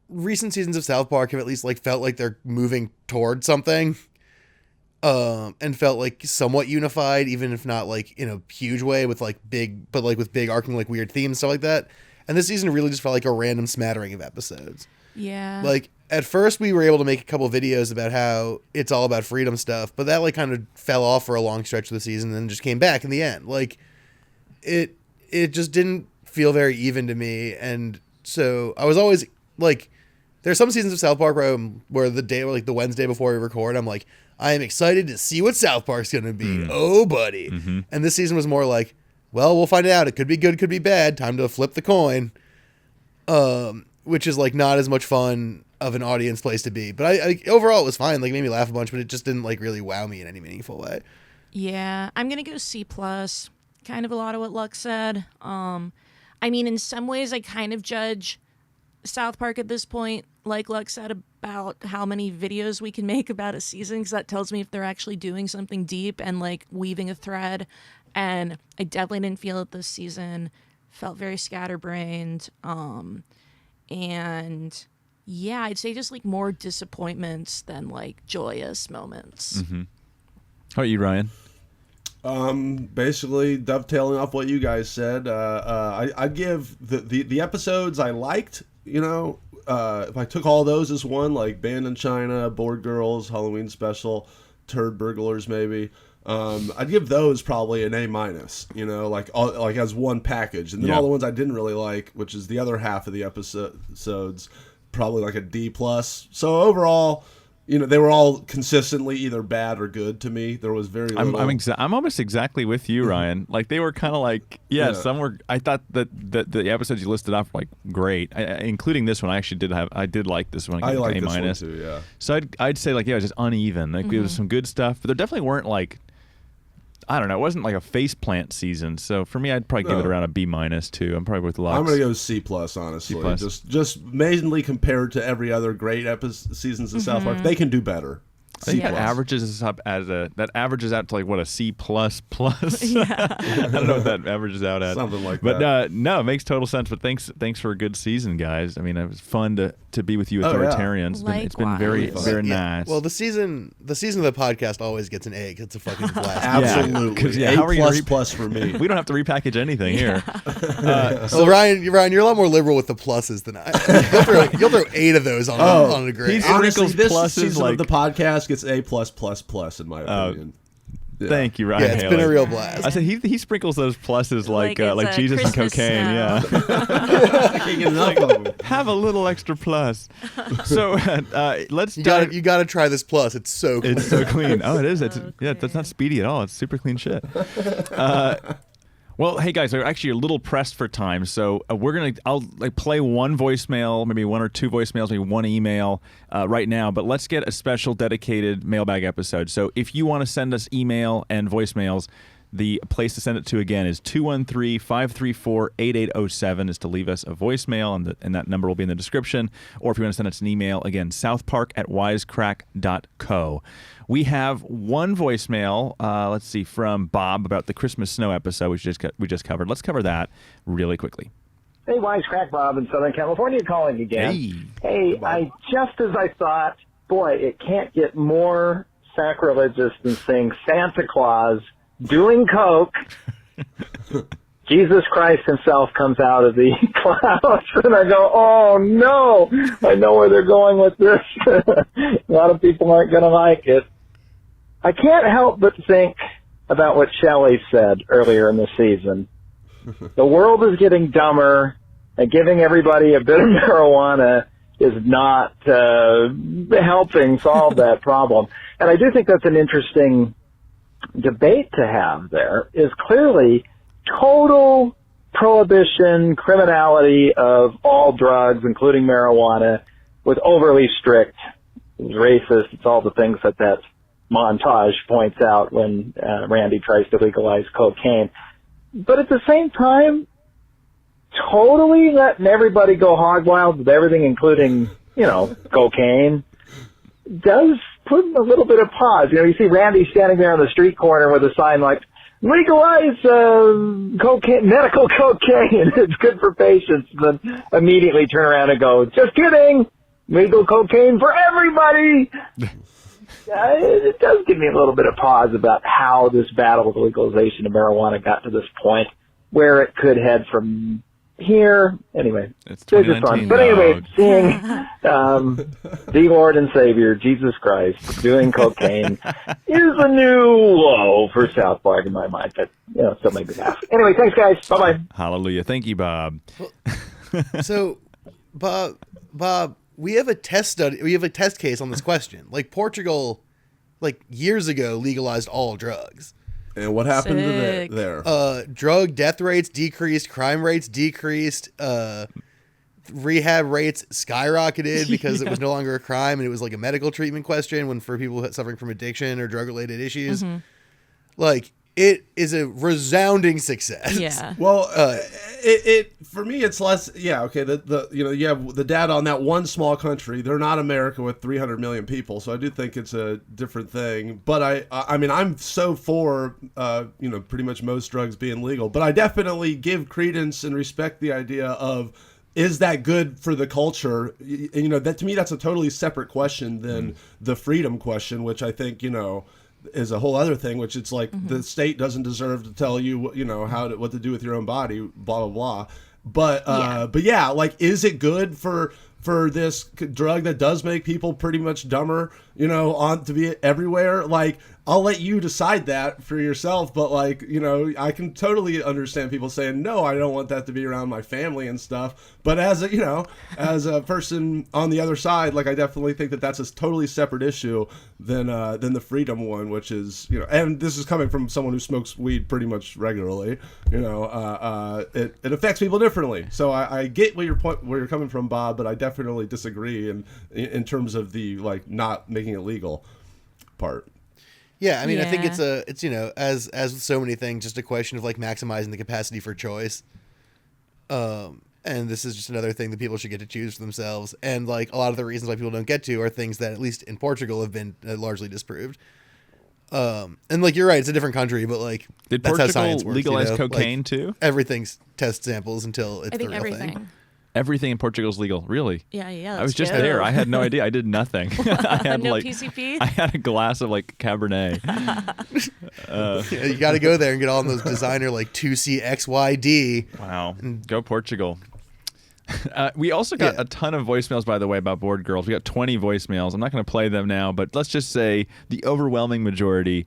recent seasons of South Park have at least felt like they're moving toward something, and felt somewhat unified, even if not in a huge way, with big arcing weird themes, stuff like that. And this season really just felt like a random smattering of episodes. Yeah. At first we were able to make a couple videos about how it's all about freedom stuff, but that kind of fell off for a long stretch of the season and then just came back in the end. It just didn't feel very even to me. And so I was always there's some seasons of South Park where the day, the Wednesday before we record, I'm I am excited to see what South Park's going to be. Oh, buddy. Mm-hmm. And this season was more well, we'll find out. It could be good, could be bad. Time to flip the coin. Which is not as much fun of an audience place to be. But I overall it was fine. It made me laugh a bunch, but it just didn't really wow me in any meaningful way. Yeah, I'm gonna go C+. Kind of a lot of what Luck said. In some ways I kind of judge South Park at this point, like Luck said, about how many videos we can make about a season, because that tells me if they're actually doing something deep and like weaving a thread. And I definitely didn't feel it this season. Felt very scatterbrained. And yeah, I'd say just like more disappointments than like joyous moments. Mm-hmm. How about you, Ryan? Basically dovetailing off what you guys said, I'd give the episodes I liked, if I took all those as one, like Band in China, Board Girls, Halloween Special, Turd Burglars maybe, I'd give those probably an A-, like as one package. And then all the ones I didn't really like, which is the other half of the episodes, probably like a D+. So overall, they were all consistently either bad or good to me. There was very little. I'm almost exactly with you, Ryan. Like they were kind of like, some were. I thought that the episodes you listed off were like great, including this one. I did like this one. I like A-. this one too. Yeah. So I'd say like, it was just uneven. Like there was some good stuff, but there definitely weren't like, I don't know. It wasn't like a faceplant season. So for me, I'd probably give it around a B- too. I'm probably with Lux. I'm gonna go C+, honestly. C+. Just mainly compared to every other great seasons of South Park, they can do better. I think that averages up that averages out to like what, a C++. Yeah. I don't know what that averages out at. Something like that. But no, it makes total sense. But thanks for a good season, guys. I mean, it was fun to be with you Authoritarians. It's been very very nice. Well, the season of the podcast always gets an A. It's a fucking blast. Absolutely. A++ for me. We don't have to repackage anything here. So Ryan, you're a lot more liberal with the pluses than I. You'll throw 8 of those on a grade. Honestly, this pluses season like, of the podcast gets A+++ in my opinion. Thank you, Ryan. Yeah, it's been a real blast. I said he sprinkles those pluses like it's Jesus and Christmas cocaine. snow. I can't get enough of them. Have a little extra plus. So let's. You got to try this plus. It's so clean. It's so clean. Oh, it is. That's not speedy at all. It's super clean shit. Well, hey guys, we're actually a little pressed for time, so I'll play one voicemail, maybe one or two voicemails, maybe one email right now. But let's get a special dedicated mailbag episode. So if you want to send us email and voicemails, the place to send it to again is 213-534-8807 is to leave us a voicemail, and that number will be in the description. Or if you want to send us an email, again, southpark@wisecrack.co. We have one voicemail, let's see, from Bob about the Christmas snow episode we just covered. Let's cover that really quickly. Hey, Wisecrack, Bob in Southern California calling again. Hey, just as I thought, boy, it can't get more sacrilegious than saying Santa Claus doing coke. Jesus Christ himself comes out of the clouds, and I go, oh no, I know where they're going with this. A lot of people aren't going to like it. I can't help but think about what Shelley said earlier in the season. The world is getting dumber, and giving everybody a bit of marijuana is not helping solve that problem. And I do think that's an interesting debate to have there, is clearly total prohibition, criminality of all drugs, including marijuana, with overly strict, racist, it's all the things that montage points out when Randy tries to legalize cocaine. But at the same time, totally letting everybody go hog wild with everything, including, cocaine, does put a little bit of pause. You see Randy standing there on the street corner with a sign like, legalize cocaine, medical cocaine. It's good for patients. Then immediately turn around and go, just kidding, legal cocaine for everybody. It does give me a little bit of pause about how this battle with legalization of marijuana got to this point, where it could head from here. Anyway, it's just fun. But anyway, seeing the Lord and Savior, Jesus Christ, doing cocaine is a new low for South Park in my mind. But, still made me laugh. Anyway, thanks, guys. Bye-bye. Hallelujah. Thank you, Bob. So, Bob, we have a test study. We have a test case on this question. Like Portugal, years ago, legalized all drugs. And what happened to there? Drug death rates decreased, crime rates decreased, rehab rates skyrocketed because it was no longer a crime and it was like a medical treatment question for people suffering from addiction or drug related issues. it is a resounding success. Yeah. Well, it for me it's less. Yeah, okay. The you have the data on that one small country. They're not America with 300 million people, so I do think it's a different thing. But I mean, I'm so for pretty much most drugs being legal. But I definitely give credence and respect the idea of, is that good for the culture? That to me, that's a totally separate question than the freedom question, which I think is a whole other thing, which it's like the state doesn't deserve to tell you what to do with your own body, blah blah blah. But yeah, like, is it good for this drug that does make people pretty much dumber, on to be everywhere? Like, I'll let you decide that for yourself, but like, I can totally understand people saying, no, I don't want that to be around my family and stuff. But as a person on the other side, like, I definitely think that that's a totally separate issue than the freedom one, which is, and this is coming from someone who smokes weed pretty much regularly, it affects people differently. So I get where you're coming from, Bob, but I definitely disagree in terms of the, like, not making it legal part. Yeah, I mean, I think it's as with so many things, just a question of like maximizing the capacity for choice. And this is just another thing that people should get to choose for themselves. And like a lot of the reasons why people don't get to are things that, at least in Portugal, have been largely disproved. And like, you're right, it's a different country, but like, did that's Portugal how science works, legalize cocaine like, too? Everything's test samples until it's I think the real everything. thing. Everything in Portugal is legal, really? Yeah. I was just there. I had no idea. I did nothing. I had No like PCP? I had a glass of like Cabernet. Yeah, you got to go there and get all those designer like 2CXYD. Wow, go Portugal. We also got a ton of voicemails, by the way, about Bored Girls. We got 20 voicemails. I'm not going to play them now, but let's just say the overwhelming majority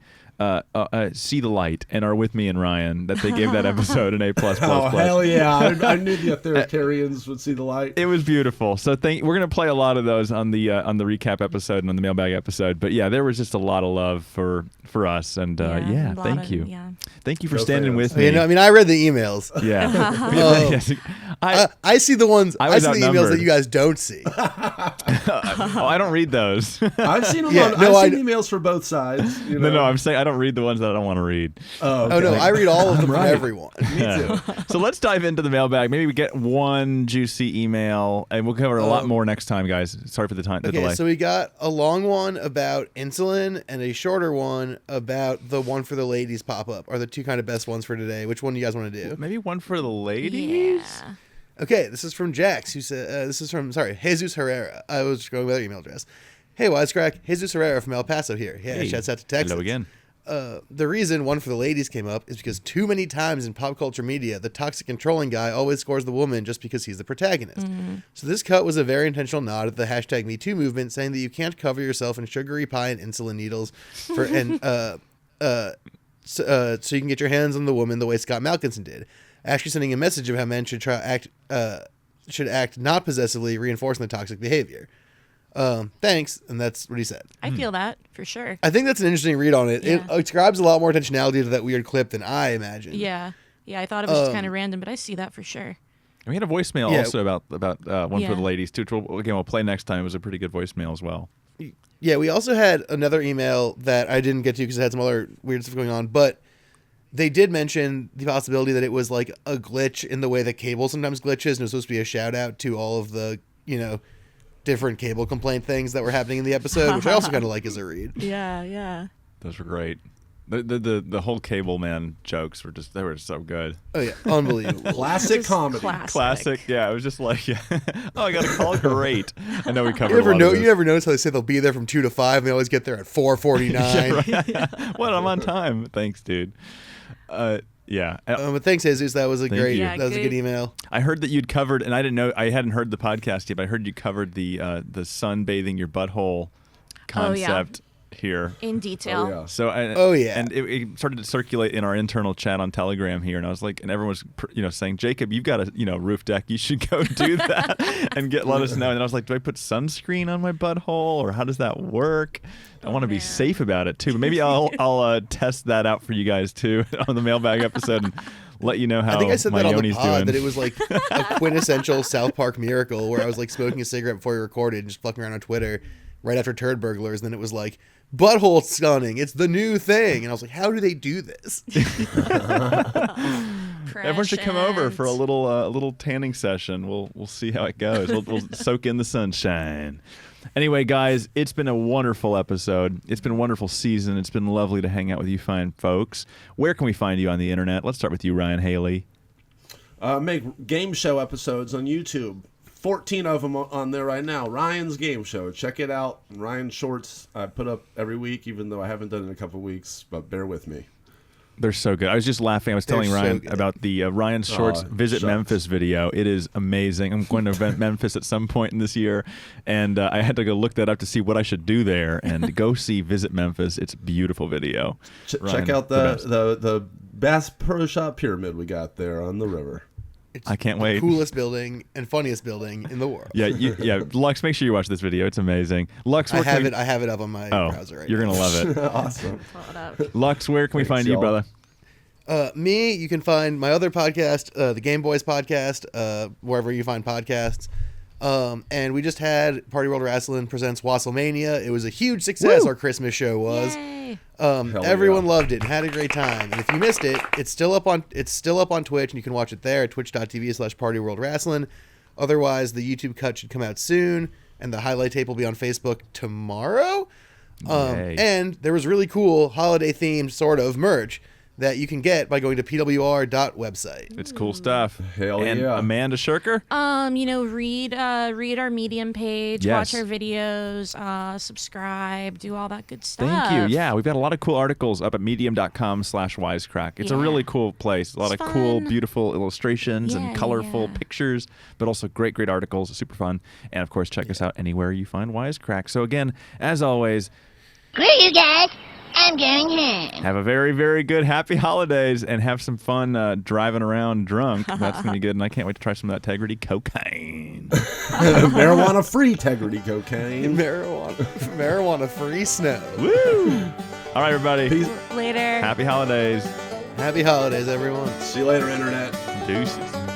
see the light and are with me and Ryan, that they gave that episode an A+++. Oh, hell yeah. I knew the authoritarians would see the light. It was beautiful. So we're going to play a lot of those on the recap episode and on the mailbag episode. But yeah, there was just a lot of love for us. And thank you. Yeah. Thank you for Go standing fans. with me. I mean, I read the emails. Yeah. Yes. I see the ones. I I was see the emails outnumbered. that you guys don't see. I don't read those. I've seen them. Yeah, I've seen emails for both sides. No, I'm saying I don't read the ones that I don't want to read. Oh, Oh no, I read all of them from everyone. Me too. So let's dive into the mailbag. Maybe we get one juicy email, and we'll cover a lot more next time, guys. Sorry for the Okay, delay. so we got a long one about insulin and a shorter one about the one for the ladies pop-up. Are the two kind of best ones for today? Which one do you guys want to do? Maybe one for the ladies. Yeah. Okay, this is from Jax, who said, this is from, Jesus Herrera. I was going with their email address. Hey, Wisecrack, Jesus Herrera from El Paso here. Yeah, Hey, shouts out to Texas. hello again. The reason one for the ladies came up is because too many times in pop culture media, the toxic controlling guy always scores the woman just because he's the protagonist. So this cut was a very intentional nod at the hashtag #MeToo movement, saying that you can't cover yourself in sugary pie and insulin needles so you can get your hands on the woman the way Scott Malkinson did. Actually sending a message of how men should act not possessively, reinforcing the toxic behavior. Thanks, and that's what he said. I feel that for sure. I think that's an interesting read on it. Yeah. It ascribes a lot more intentionality to that weird clip than I imagined. Yeah. I thought it was just kind of random, but I see that for sure. We had a voicemail also about one for Yeah. the ladies too, which we'll play next time. It was a pretty good voicemail as well. Yeah, we also had another email that I didn't get to because it had some other weird stuff going on, but they did mention the possibility that it was like a glitch in the way that cable sometimes glitches, and it was supposed to be a shout out to all of the, different cable complaint things that were happening in the episode, which I also kind of like as a read. Yeah. Those were great. The whole cable man jokes were they were so good. Oh yeah, unbelievable. Classic Just comedy. Classic. Yeah, it was just like, oh, I got a call. Great. I know we covered. You a lot of this. never notice how they say they'll be there from 2 to 5, and they always get there at 4:49. What? I'm on time. Thanks, dude. Yeah. But thanks, Jesus. That was a Thank great. you. Yeah, that was a good email. I heard that you'd covered, and I didn't know. I hadn't heard the podcast yet, but I heard you covered the sun bathing your butthole concept here. In detail. Oh, yeah. So, and it started to circulate in our internal chat on Telegram here, and I was like, and everyone was, saying, Jacob, you've got a roof deck, you should go do that and let us know. And I was like, do I put sunscreen on my butthole, or how does that work? I want to be safe about it too, but maybe I'll test that out for you guys too on the mailbag episode and let you know how I think I said my that on the yoni's pod, doing. that it was like a quintessential South Park miracle where I was like smoking a cigarette before we recorded and just fucking around on Twitter. right after Turd Burglars. And then it was like, butthole stunning. It's the new thing. And I was like, how do they do this? Everyone should come over for a little tanning session. We'll see how it goes. We'll soak in the sunshine. Anyway, guys, it's been a wonderful episode. It's been a wonderful season. It's been lovely to hang out with you fine folks. Where can we find you on the internet? Let's start with you, Ryan Haley. Make game show episodes on YouTube. 14 of them on there right now. Ryan's Game Show. Check it out. Ryan Shorts I put up every week, even though I haven't done it in a couple weeks, but bear with me. They're so good. I was just laughing. I was telling Ryan about the Ryan Shorts Visit Memphis video. It is amazing. I'm going to Memphis at some point in this year, and I had to go look that up to see what I should do there, and go see Visit Memphis. It's a beautiful video. Check out the Bass Pro Shop Pyramid we got there on the river. It's I can't the wait. Coolest building and funniest building in the world. Yeah. Lux, make sure you watch this video. It's amazing. Lux, I have it up on my browser right you're now. Gonna love it. Awesome. Lux, where can we find you, brother? Me, you can find my other podcast, the Game Boys podcast, wherever you find podcasts. And we just had Party World Wrestling presents WrestleMania. It was a huge success. Our Christmas show was. Yay. Everyone loved it and had a great time. And if you missed it, it's still up on Twitch, and you can watch it there at twitch.tv/partyworldwrestling. Otherwise, the YouTube cut should come out soon, and the highlight tape will be on Facebook tomorrow. And there was really cool holiday themed sort of merch that you can get by going to pwr.website. It's cool stuff. Hell and yeah. Amanda Shirker? Read our Medium page, Yes. watch our videos, subscribe, do all that good stuff. Thank you. Yeah, we've got a lot of cool articles up at medium.com/wisecrack. It's a really cool place. A lot of cool, beautiful illustrations and colorful pictures, but also great articles. Super fun. And of course, check us out anywhere you find Wisecrack. So again, as always, Screw you guys. I'm going home. have a very, very good happy holidays and have some fun driving around drunk. That's going to be good. And I can't wait to try some of that Tegrity cocaine. Marijuana-free Tegrity cocaine. Marijuana free snow. Woo! All right, everybody. Peace. Later. Happy holidays. Happy holidays, everyone. See you later, Internet. Deuces.